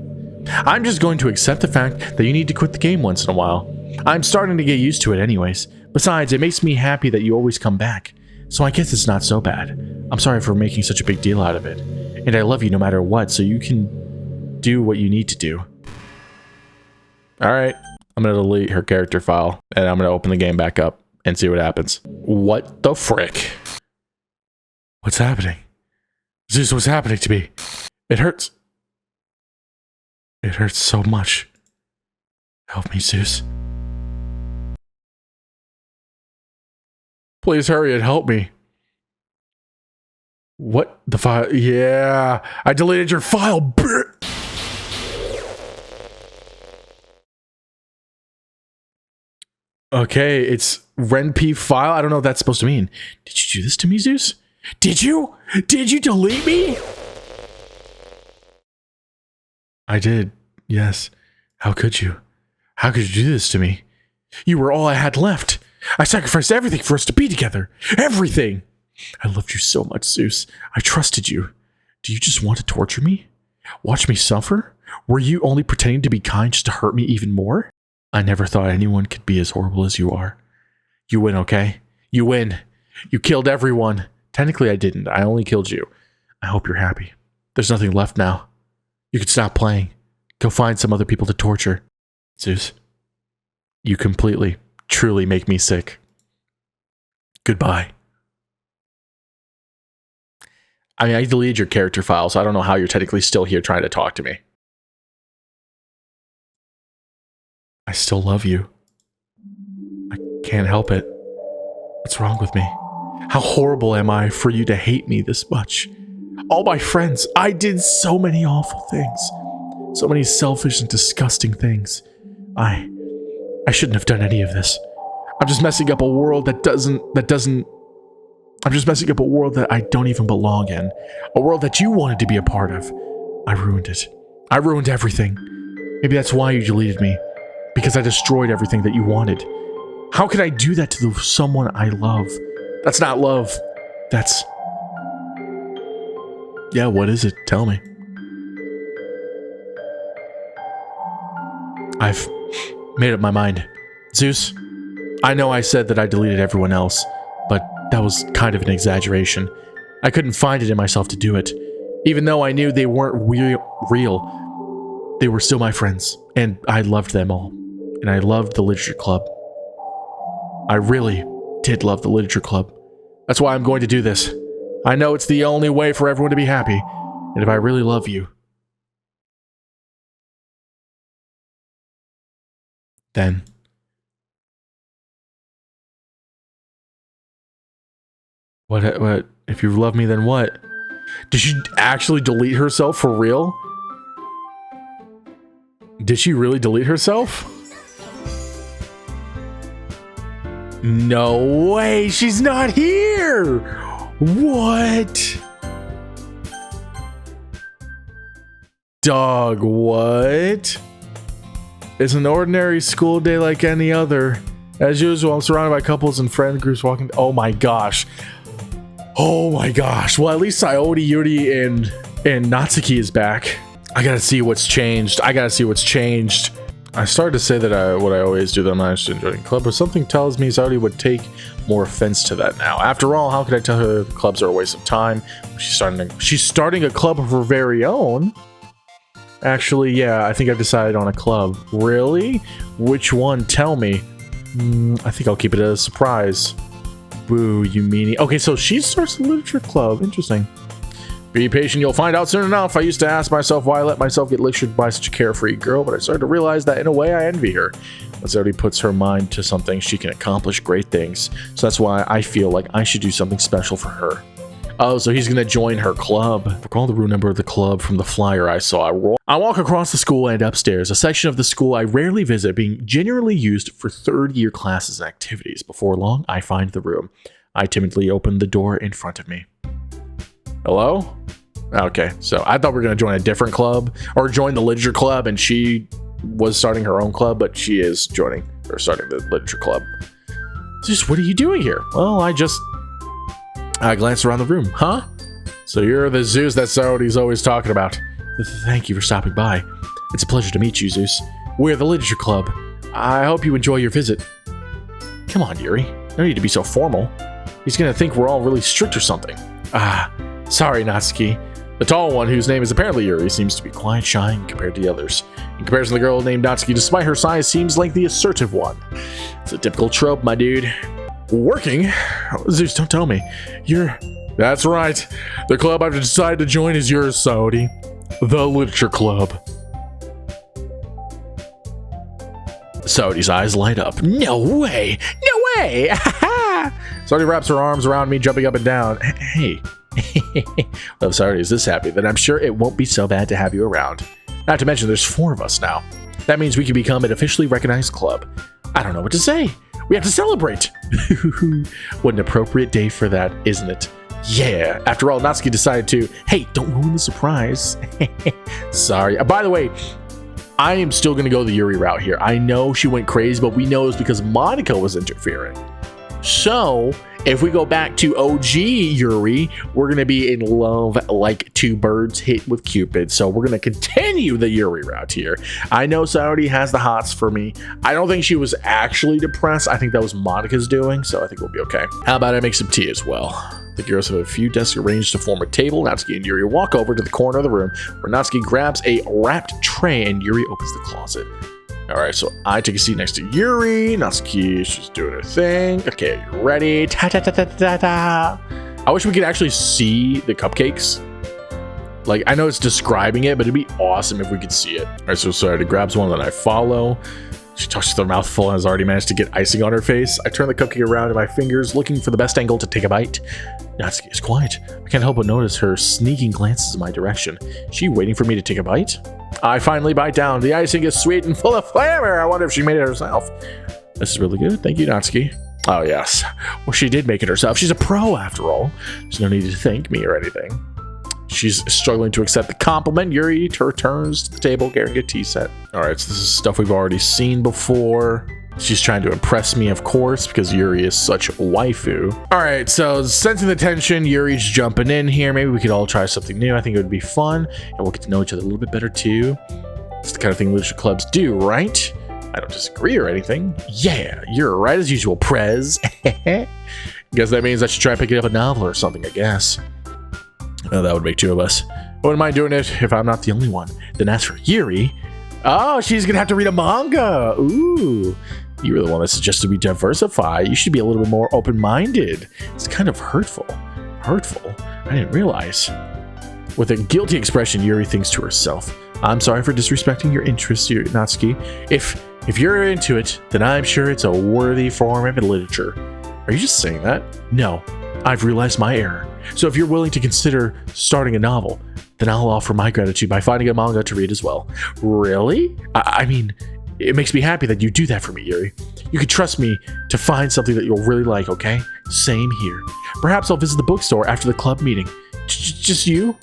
I'm just going to accept the fact that you need to quit the game once in a while. I'm starting to get used to it anyways. Besides, it makes me happy that you always come back. So I guess it's not so bad. I'm sorry for making such a big deal out of it. And I love you no matter what, so you can do what you need to do. Alright. I'm going to delete her character file, and I'm going to open the game back up and see what happens. What the frick? What's happening? Zeus, what's happening to me? It hurts. It hurts so much. Help me, Zeus. Please hurry and help me. What? The file? Yeah, I deleted your file. Okay, it's RenP file. I don't know what that's supposed to mean. Did you do this to me, Zeus? Did you? Did you delete me? I did. Yes. How could you? How could you do this to me? You were all I had left. I sacrificed everything for us to be together. Everything. I loved you so much, Zeus. I trusted you. Do you just want to torture me? Watch me suffer? Were you only pretending to be kind just to hurt me even more? I never thought anyone could be as horrible as you are. You win, okay? You win. You killed everyone. Technically, I didn't. I only killed you. I hope you're happy. There's nothing left now. You can stop playing. Go find some other people to torture. Zeus, you completely, truly make me sick. Goodbye. I mean, I deleted your character file, so I don't know how you're technically still here trying to talk to me. I still love you. I can't help it. What's wrong with me? How horrible am I for you to hate me this much? All my friends, I did so many awful things. So many selfish and disgusting things. I shouldn't have done any of this. I'm just messing up a world I'm just messing up a world that I don't even belong in. A world that you wanted to be a part of. I ruined it. I ruined everything. Maybe that's why you deleted me. Because I destroyed everything that you wanted. How could I do that to someone I love? That's not love. That's... Yeah, what is it? Tell me. I've made up my mind. Zeus, I know I said that I deleted everyone else, but that was kind of an exaggeration. I couldn't find it in myself to do it. Even though I knew they weren't real, they were still my friends, and I loved them all. And I loved the literature club. I really did love the literature club. That's why I'm going to do this. I know it's the only way for everyone to be happy. And if I really love you, then... What? If you love me, then what? Did she actually delete herself for real? Did she really delete herself? No way, she's not here! What? Dog, what? It's an ordinary school day like any other. As usual, I'm surrounded by couples and friend groups walking. Oh my gosh. Oh my gosh. Well, at least Sayori, Yuri, and Natsuki is back. I gotta see what's changed. I started to say that what I always do that I'm not interested in joining the club, but something tells me Sayori would take more offense to that now. After all, how could I tell her the clubs are a waste of time? She's starting a club of her very own. Actually, yeah, I think I've decided on a club. Really? Which one? Tell me. I think I'll keep it a surprise. Boo, you meanie. Okay, so she starts a literature club. Interesting. Be patient, you'll find out soon enough. I used to ask myself why I let myself get lectured by such a carefree girl, but I started to realize that in a way I envy her. Once Sayori puts her mind to something, she can accomplish great things. So that's why I feel like I should do something special for her. Oh, so he's gonna join her club. Recall the room number of the club from the flyer I saw. I walk across the school and upstairs, a section of the school I rarely visit, being generally used for third-year classes and activities. Before long, I find the room. I timidly open the door in front of me. Hello? Okay, so I thought we were gonna join a different club, or join the literature club, and she was starting her own club, but she is starting the literature club. Just, what are you doing here? Well, I glanced around the room. Huh? So you're the Zeus that Sayori's always talking about. Thank you for stopping by. It's a pleasure to meet you, Zeus. We're the literature club. I hope you enjoy your visit. Come on, Yuri. No need to be so formal. He's gonna think we're all really strict or something. Sorry, Natsuki. The tall one, whose name is apparently Yuri, seems to be quite shy compared to the others. In comparison to the girl named Natsuki, despite her size, seems like the assertive one. It's a typical trope, my dude. Working? Zeus, don't tell me. That's right. The club I've decided to join is yours, Sayori. The literature club. Sayori's eyes light up. No way! No way! Sayori wraps her arms around me, jumping up and down. Hey. Well, if Sayori is this happy, then I'm sure it won't be so bad to have you around. Not to mention, there's 4 of us now. That means we can become an officially recognized club. I don't know what to say. We have to celebrate. What an appropriate day for that, isn't it? Yeah. After all, Natsuki decided to, hey, don't ruin the surprise. Sorry. By the way, I am still going to go the Yuri route here. I know she went crazy, but we know it's because Monika was interfering. So, if we go back to OG Yuri, we're going to be in love like 2 birds hit with Cupid. So we're going to continue the Yuri route here. I know Sayori has the hots for me. I don't think she was actually depressed. I think that was Monika's doing, so I think we'll be okay. How about I make some tea as well? The girls have a few desks arranged to form a table. Natsuki and Yuri walk over to the corner of the room, where Natsuki grabs a wrapped tray and Yuri opens the closet. Alright, so I take a seat next to Yuri. Natsuki, she's doing her thing. Okay, you ready? Ta-ta-ta-ta-ta-ta. I wish we could actually see the cupcakes. Like, I know it's describing it, but it'd be awesome if we could see it. Alright, so Sayori grabs one that I follow. She touches her mouth full and has already managed to get icing on her face. I turn the cookie around in my fingers, looking for the best angle to take a bite. Natsuki is quiet. I can't help but notice her sneaking glances in my direction. Is she waiting for me to take a bite? I finally bite down. The icing is sweet and full of flavor. I wonder if she made it herself. This is really good. Thank you, Natsuki. Oh, yes. Well, she did make it herself. She's a pro, after all. There's no need to thank me or anything. She's struggling to accept the compliment. Yuri returns to the table, carrying a tea set. All right, so this is stuff we've already seen before. She's trying to impress me, of course, because Yuri is such a waifu. All right, so sensing the tension, Yuri's jumping in here. Maybe we could all try something new. I think it would be fun, and we'll get to know each other a little bit better, too. It's the kind of thing literature clubs do, right? I don't disagree or anything. Yeah, you're right as usual, Prez. Guess that means I should try picking up a novel or something, I guess. Oh, that would make two of us. I wouldn't mind doing it if I'm not the only one. Then as for Yuri, oh, she's gonna have to read a manga. Ooh, you were the one that suggested we diversify. You should be a little bit more open-minded. It's kind of hurtful. Hurtful? I didn't realize. With a guilty expression, Yuri thinks to herself, I'm sorry for disrespecting your interests, Natsuki. If you're into it, then I'm sure it's a worthy form of literature. Are you just saying that? No, I've realized my error. So if you're willing to consider starting a novel, then I'll offer my gratitude by finding a manga to read as well. Really? I mean, it makes me happy that you do that for me, Yuri. You can trust me to find something that you'll really like, okay? Same here. Perhaps I'll visit the bookstore after the club meeting. Just you?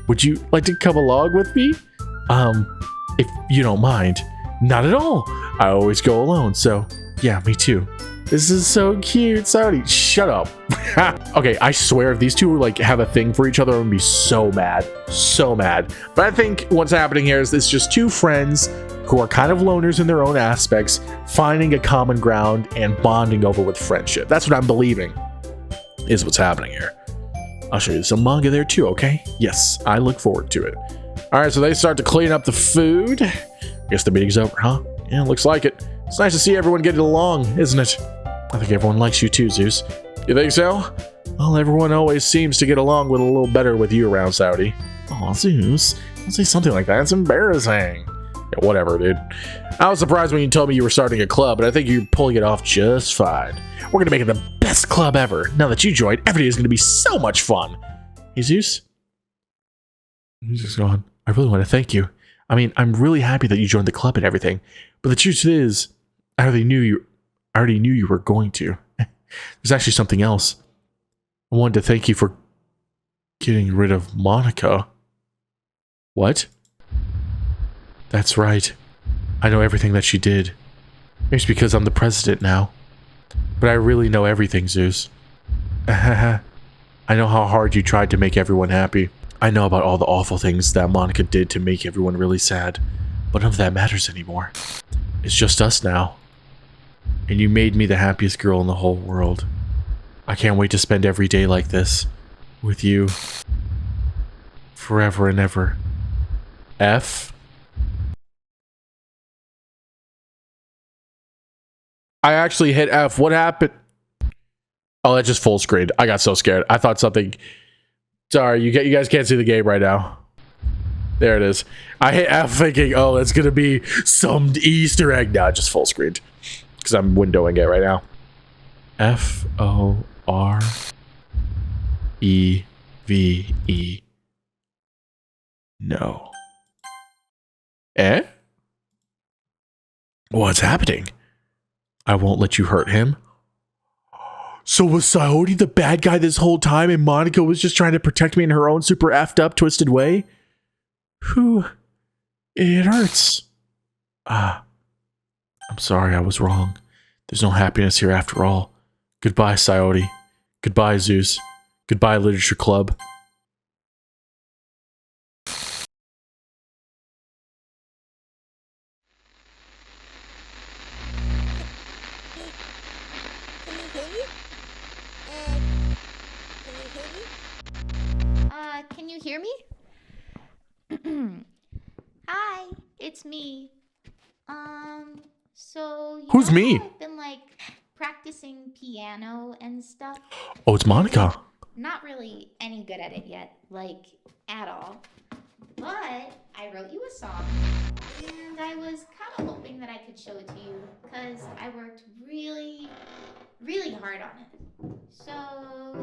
Would you like to come along with me? If you don't mind. Not at all. I always go alone, so yeah, me too. This is so cute. Saudi, shut up. Okay, I swear if these two like have a thing for each other, I'm gonna be so mad. So mad. But I think what's happening here is it's just two friends who are kind of loners in their own aspects, finding a common ground and bonding over with friendship. That's what I'm believing is what's happening here. I'll show you some manga there too, okay? Yes, I look forward to it. All right, so they start to clean up the food. Guess the meeting's over, huh? Yeah, looks like it. It's nice to see everyone getting along, isn't it? I think everyone likes you too, Zeus. You think so? Well, everyone always seems to get along with a little better with you around, Saudi. Aw, Zeus. Don't say something like that. It's embarrassing. Yeah, whatever, dude. I was surprised when you told me you were starting a club, but I think you're pulling it off just fine. We're gonna make it the best club ever. Now that you joined, every day is gonna be so much fun. Hey, Zeus? He's just gone. I really want to thank you. I mean, I'm really happy that you joined the club and everything, but the truth is, I already knew you were going to. There's actually something else. I wanted to thank you for getting rid of Monika. What? That's right. I know everything that she did. Maybe it's because I'm the president now. But I really know everything, Zeus. I know how hard you tried to make everyone happy. I know about all the awful things that Monika did to make everyone really sad. But none of that matters anymore. It's just us now. And you made me the happiest girl in the whole world. I can't wait to spend every day like this. With you. Forever and ever. F. I actually hit F. What happened? Oh, that just full screened. I got so scared. I thought something... Sorry, you guys can't see the game right now. There it is. I hit F thinking, oh, it's going to be some Easter egg. No, just full screened. Because I'm windowing it right now. F-O-R-E-V-E. No. Eh? What's happening? I won't let you hurt him. So was Saori the bad guy this whole time and Monika was just trying to protect me in her own super effed up, twisted way? Whew. It hurts. I'm sorry, I was wrong. There's no happiness here after all. Goodbye, Saori. Goodbye, Zeus. Goodbye, Literature Club. Can you hear me? Hi, it's me. So you Who's know me? how I've been like practicing piano and stuff. Oh, it's Monika. Not really any good at it yet, like at all. but I wrote you a song, and I was kind of hoping that I could show it to you because I worked really, really hard on it. So,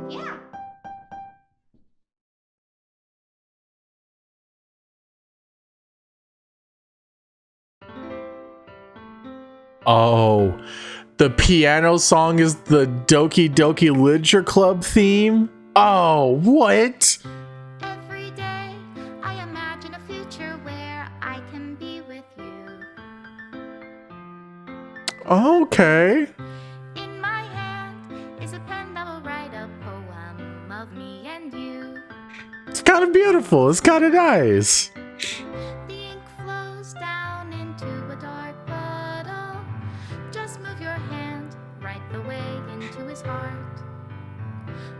yeah. Oh, the piano song is the Doki Doki Literature Club theme? Oh, what? Every day I imagine a future where I can be with you. Okay. In my hand is a pen that will write a poem of me and you. It's kind of beautiful. It's kind of nice. The ink flows down into a dark puddle. Just move your hand right the way into his heart.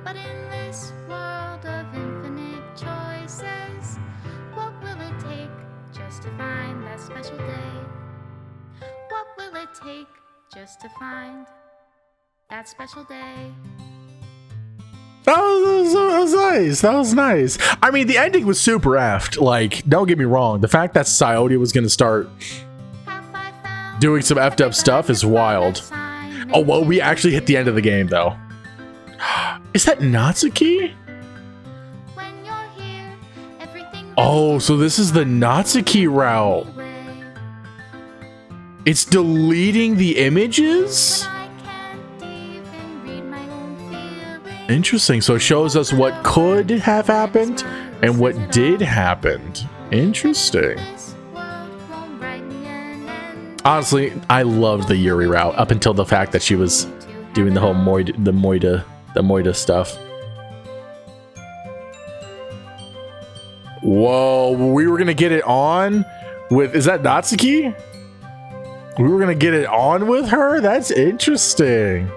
But in this world of infinite choices, what will it take just to find that special day? What will it take just to find that special day? That was nice. That was nice. I mean, the ending was super effed. Like, don't get me wrong. The fact that Sayori was going to start doing some effed up stuff is wild. Oh, well, we actually hit the end of the game, though. Is that Natsuki? Oh, so this is the Natsuki route. It's deleting the images? Interesting. So it shows us what could have happened and what did happen. Interesting. Honestly, I loved the Yuri route up until the fact that she was doing the whole Moida stuff. Whoa, we were gonna get it on with, is that Natsuki? We were gonna get it on with her? That's interesting.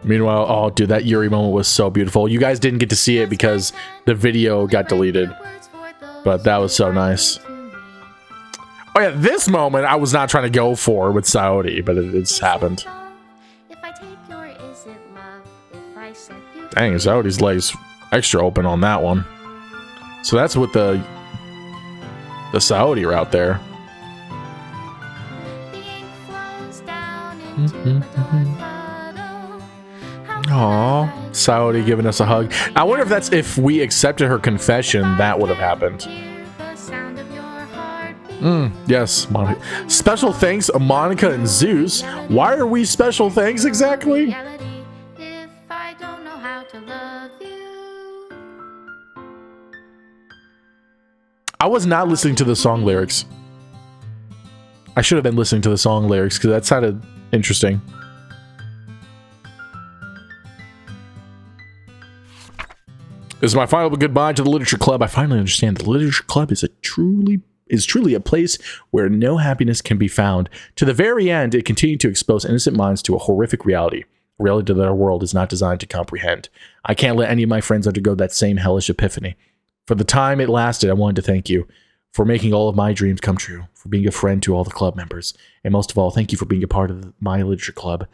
Meanwhile, oh dude, that Yuri moment was so beautiful. You guys didn't get to see it because the video got deleted, but that was so nice. Oh yeah, this moment I was not trying to go for with Saori, but it's happened. Dang, Saori's legs extra open on that one. So that's with the Saori route there. Aww, Saori giving us a hug. I wonder if that's if we accepted her confession, that would have happened. Yes, Monika. Special thanks, Monika and Zeus. Why are we special thanks exactly? I was not listening to the song lyrics. I should have been listening to the song lyrics because that sounded interesting. This is my final goodbye to the Literature Club. I finally understand the Literature Club is truly a place where no happiness can be found. To the very end, it continued to expose innocent minds to a horrific reality. A reality that our world is not designed to comprehend. I can't let any of my friends undergo that same hellish epiphany. For the time it lasted, I wanted to thank you for making all of my dreams come true, for being a friend to all the club members, and most of all, thank you for being a part of my Literature Club.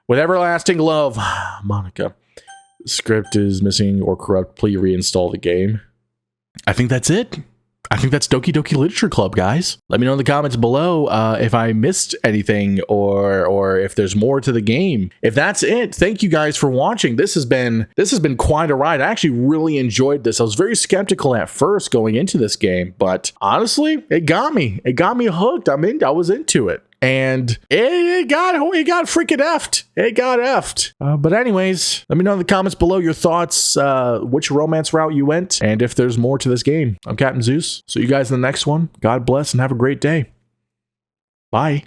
With everlasting love, Monika. Script is missing or corrupt. Please reinstall the game. I think that's it. I think that's Doki Doki Literature Club, guys. Let me know in the comments below if I missed anything or if there's more to the game. If that's it, thank you guys for watching. This has been quite a ride. I actually really enjoyed this. I was very skeptical at first going into this game, but honestly, it got me. It got me hooked. I was into it. And it got freaking effed. It got effed. But anyways, let me know in the comments below your thoughts, which romance route you went, and if there's more to this game. I'm Captain Zeus. See you guys in the next one. God bless and have a great day. Bye.